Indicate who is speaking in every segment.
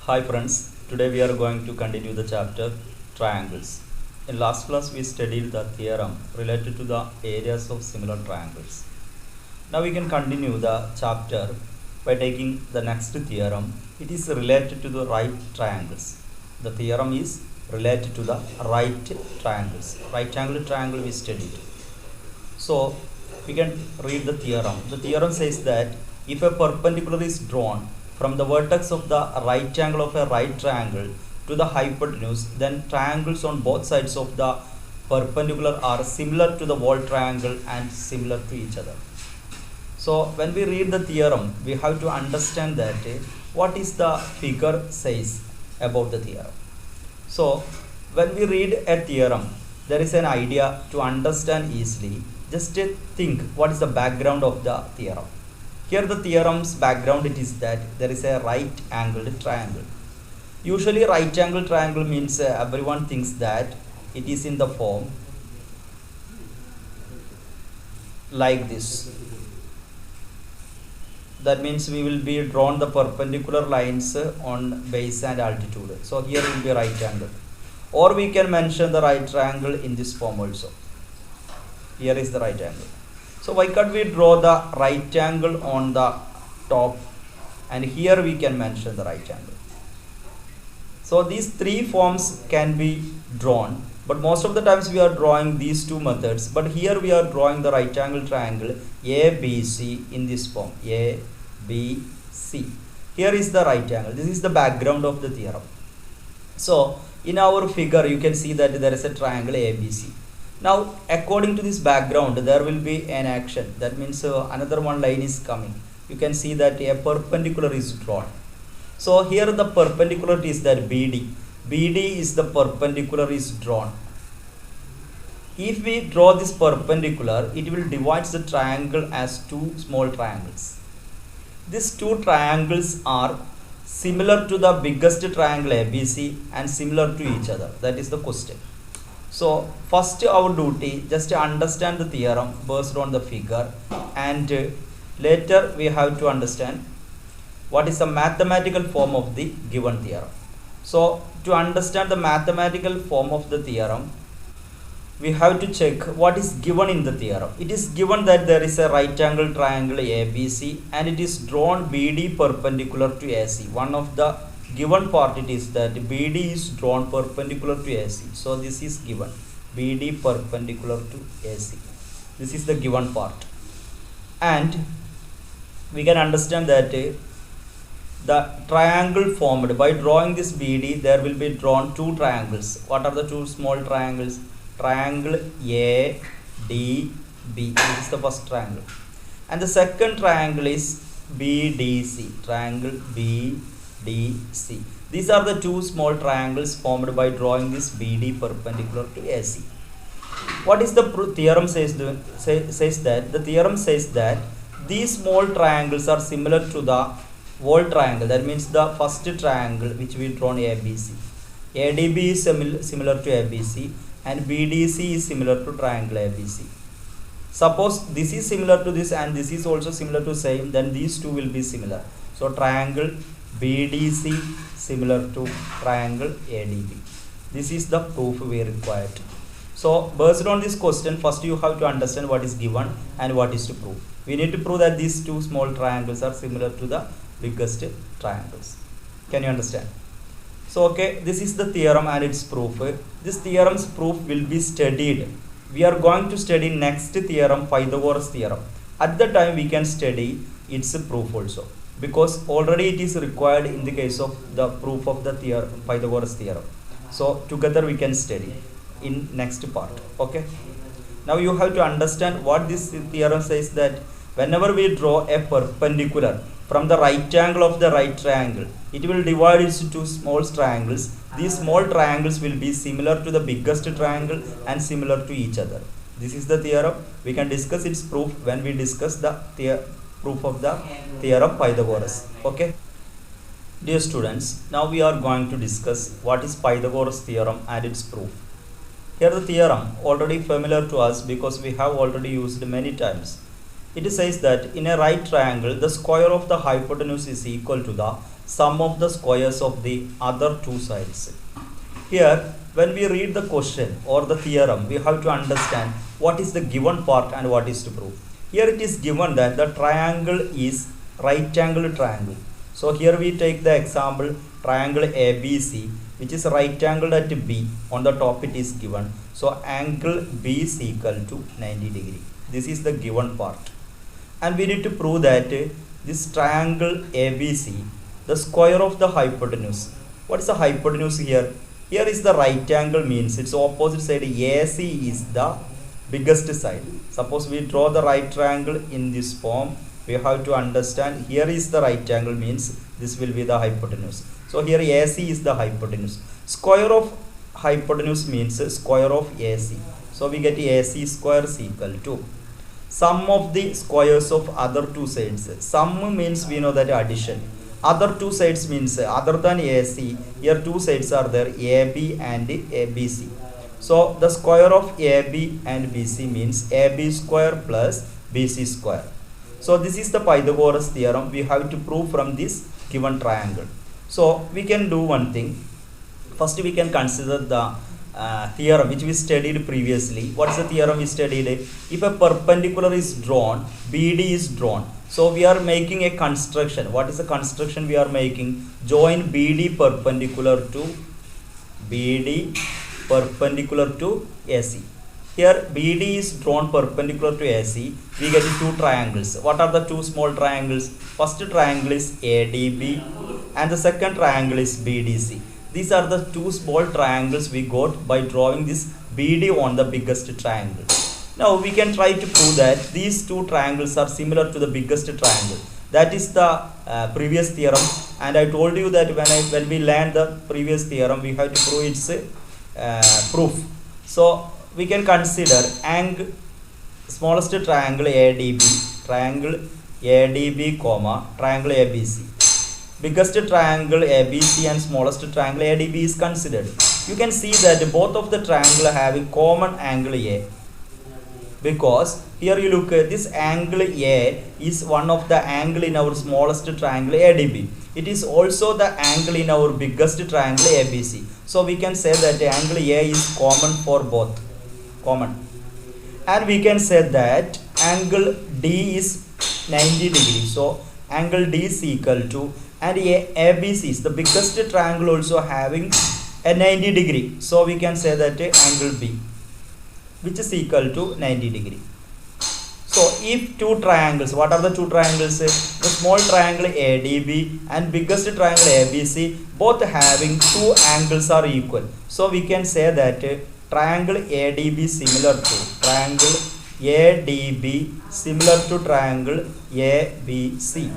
Speaker 1: Hi friends, today we are going to continue the chapter triangles. In last class we studied the theorem related to the areas of similar triangles. Now we can continue the chapter by taking the next theorem. It is related to the right triangles. The theorem is related to the right triangles. Right angle triangle we studied. So we can read the theorem. The theorem says that if a perpendicular is drawn from the vertex of the right angle of a right triangle to the hypotenuse, then triangles on both sides of the perpendicular are similar to the whole triangle and similar to each other. So when we read the theorem, we have to understand that what is the figure says about the theorem. So when we read a theorem, there is an idea to understand easily. Just think what is the background of the theorem. Here the theorem's background it is that there is a right angled triangle. Usually right angled triangle means everyone thinks that it is in the form like this. That means we will be drawn the perpendicular lines on base and altitude. So here will be right angle. Or we can mention the right triangle in this form also. Here is the right angle. So why can't we draw the right angle on the top, and here we can mention the right angle. So these three forms can be drawn, but most of the times we are drawing these two methods, but here we are drawing the right angle triangle ABC in this form, ABC. Here is the right angle. This is the background of the theorem. So in our figure you can see that there is a triangle ABC. Now according to this background there will be an action. That means another one line is coming. You can see that a perpendicular is drawn. So here the perpendicular is that BD. BD is the perpendicular is drawn. If we draw this perpendicular, it will divide the triangle as two small triangles. These two triangles are similar to the biggest triangle ABC and similar to each other. That is the question. So first our duty just to understand the theorem based on the figure, and later we have to understand what is the mathematical form of the given theorem. So to understand the mathematical form of the theorem, we have to check what is given in the theorem. It is given that there is a right angle triangle ABC and it is drawn BD perpendicular to AC. One of the given part it is that BD is drawn perpendicular to AC. So this is given, BD perpendicular to AC. This is the given part. And we can understand that the triangle formed by drawing this BD, there will be drawn two triangles. What are the two small triangles? Triangle ADB. This is the first triangle. And the second triangle is BDC. Triangle BDC. These are the two small triangles formed by drawing this BD perpendicular to AC. What is the theorem says that? The theorem says that these small triangles are similar to the whole triangle. That means the first triangle which we drawn ABC. ADB is similar to ABC and BDC is similar to triangle ABC. Suppose this is similar to this and this is also similar to same, then these two will be similar. So triangle BDC similar to triangle ADB. This is the proof we required. So based on this question, first you have to understand what is given and what is to prove. We need to prove that these two small triangles are similar to the biggest triangles. Can you understand? So okay, this is the theorem and its proof. This theorem's proof will be studied. We are going to study next theorem, Pythagoras theorem. At the time we can study its proof also, because already it is required in the case of the proof of the theorem, Pythagoras theorem. So together we can study in next part. Okay. Now you have to understand what this theorem says, that whenever we draw a perpendicular from the right angle of the right triangle, it will divide into two small triangles. These small triangles will be similar to the biggest triangle and similar to each other. This is the theorem. We can discuss its proof when we discuss the proof of the theorem Pythagoras. Okay. Dear students, now we are going to discuss what is Pythagoras theorem and its proof. Here the theorem already familiar to us because we have already used many times. it says that in a right triangle, the square of the hypotenuse is equal to the sum of the squares of the other two sides. Here, when we read the question or the theorem, we have to understand what is the given part and what is to prove. Here it is given that the triangle is right angle triangle. So here we take the example triangle ABC, which is right angled at B. On the top it is given. So angle B is equal to 90 degree. This is the given part. And we need to prove that this triangle ABC, the square of the hypotenuse. What is the hypotenuse here? Here is the right angle, means its opposite side AC is the biggest side. Suppose we draw the right triangle in this form, we have to understand here is the right angle, means this will be the hypotenuse. So here AC is the hypotenuse. Square of hypotenuse means square of AC. So we get AC square is equal to sum of the squares of other two sides. Sum means we know that addition. Other two sides means other than AC, here two sides are there, AB and ABC. So the square of AB and BC means AB square plus BC square. So this is the Pythagoras theorem we have to prove from this given triangle. So we can do one thing. First we can consider the theorem which we studied previously. What is the theorem we studied? If a perpendicular is drawn, BD is drawn. So we are making a construction. What is the construction we are making? Join BD perpendicular to AC. Here BD is drawn perpendicular to AC. We get two triangles. What are the two small triangles? First triangle is ADB and the second triangle is BDC. These are the two small triangles we got by drawing this BD on the biggest triangle. Now we can try to prove that these two triangles are similar to the biggest triangle. That is the previous theorem, and I told you that when we learned the previous theorem, we have to prove its proof. So we can consider smallest triangle ADB, comma triangle ABC. Biggest triangle ABC and smallest triangle ADB is considered. You can see that both of the triangle having common angle A, because here you look at this angle A is one of the angle in our smallest triangle ADB. It is also the angle in our biggest triangle ABC. So we can say that angle A is common for both. And we can say that angle D is 90 degrees. So angle D is equal to, and ABC is the biggest triangle also having a 90 degree. So we can say that angle B, which is equal to 90 degree. So if two triangles, what are the two triangles? The small triangle ADB and biggest triangle ABC, both having two angles are equal. So we can say that triangle ADB similar to triangle triangle ABC.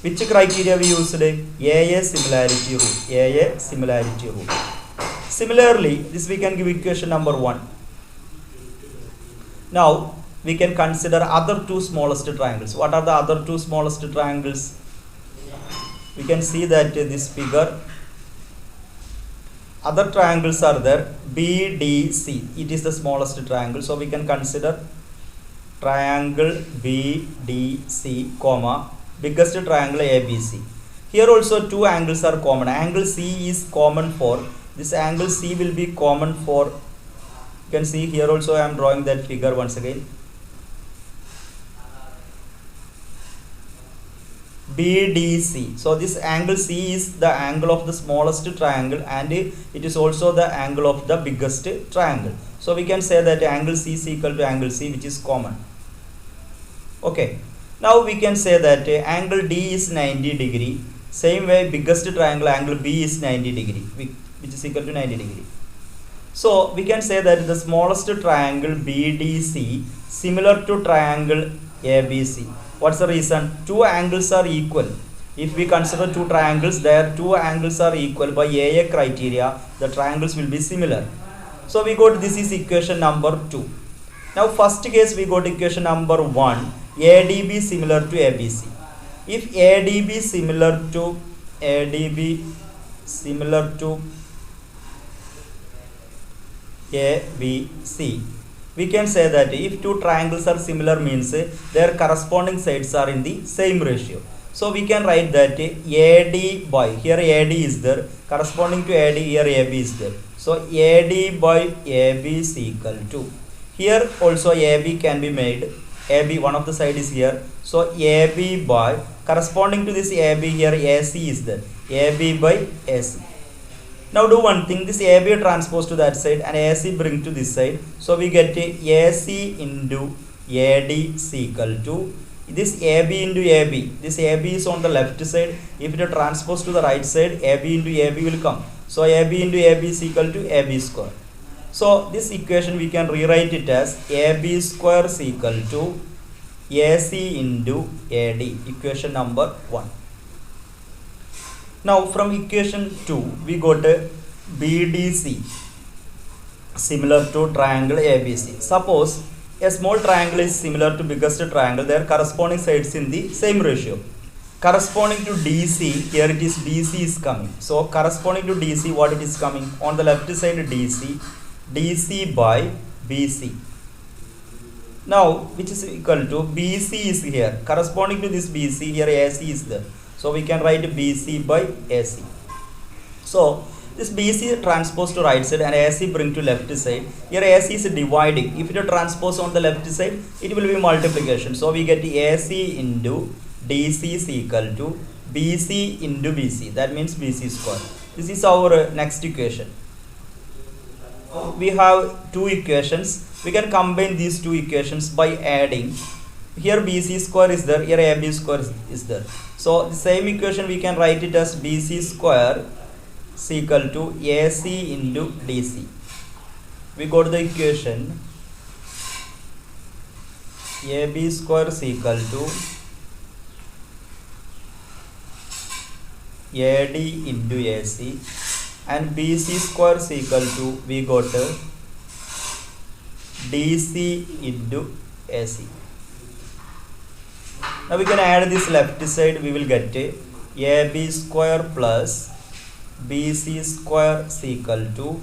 Speaker 1: Which criteria we used? AA similarity rule. Similarly, this we can give equation number 1. Now we can consider other two smallest triangles. What are the other two smallest triangles? We can see that this figure, other triangles are there. BDC, it is the smallest triangle. So we can consider triangle BDC, comma biggest triangle ABC. Here also two angles are common. Angle C is common for this. Angle C will be common for, you can see here also I am drawing that figure once again. BDC. So this angle C is the angle of the smallest triangle, and it is also the angle of the biggest triangle. So we can say that angle C is equal to angle C, which is common. Okay. Now we can say that angle D is 90 degree. Same way biggest triangle angle B is 90 degree, which is equal to 90 degree. So we can say that the smallest triangle BDC similar to triangle ABC. What's the reason? Two angles are equal. If we consider two triangles, their two angles are equal by AA criteria, the triangles will be similar. So we got, this is equation number 2. Now first case we got equation number 1. ADB similar to ABC. If ADB similar to ABC, we can say that if two triangles are similar means their corresponding sides are in the same ratio. So we can write that AD by, here AD is there, corresponding to AD here AB is there. So AD by AB is equal to, here also AB can be made, AB one of the side is here, so AB by, corresponding to this AB here AC is there, AB by AC. Now do one thing, this AB transpose to that side and AC bring to this side, so we get AC into AD is equal to this AB into AB. This AB is on the left side, if it transpose to the right side, AB into AB will come, so AB into AB is equal to AB square. So this equation we can rewrite it as AB square is equal to AC into AD, equation number 1. Now from equation 2 we got BDC similar to triangle ABC. Suppose a small triangle is similar to biggest triangle, their corresponding sides in the same ratio. Corresponding to DC, here it is DC is coming. So corresponding to DC, what it is coming? On the left side DC by BC. Now which is equal to BC is here. Corresponding to this BC, here AC is there. So we can write BC by AC. So this BC transpose to right side and AC bring to left side. Here AC is dividing. If it transpose on the left side, it will be multiplication. So we get AC into DC is equal to BC into BC. That means BC square. This is our next equation. We have two equations. We can combine these two equations by adding. Here BC square is there, here AB square is there. So the same equation we can write it as BC square is equal to AC into DC. We got the equation AB square is equal to AD into AC and BC square is equal to, we got DC into AC. Now we can add this left side, we will get AB square plus BC square is equal to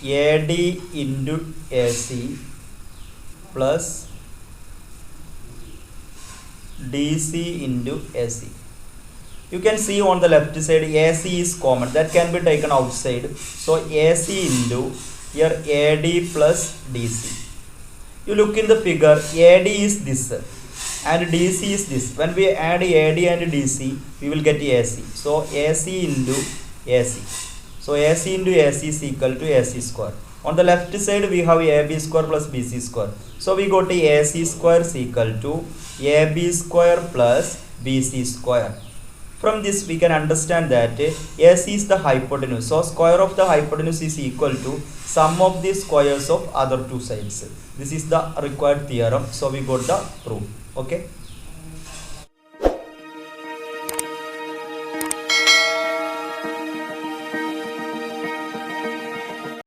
Speaker 1: AD into AC plus DC into AC. You can see on the left side AC is common, that can be taken outside. So AC into here AD plus DC. You look in the figure, AD is this and DC is this. When we add AD and DC, we will get AC. So AC into AC. So AC into AC is equal to AC square. On the left side we have AB square plus BC square. So we got AC square is equal to AB square plus BC square. From this we can understand that AC is the hypotenuse. So square of the hypotenuse is equal to sum of the squares of other two sides. This is the required theorem. So we got the proof. Okay.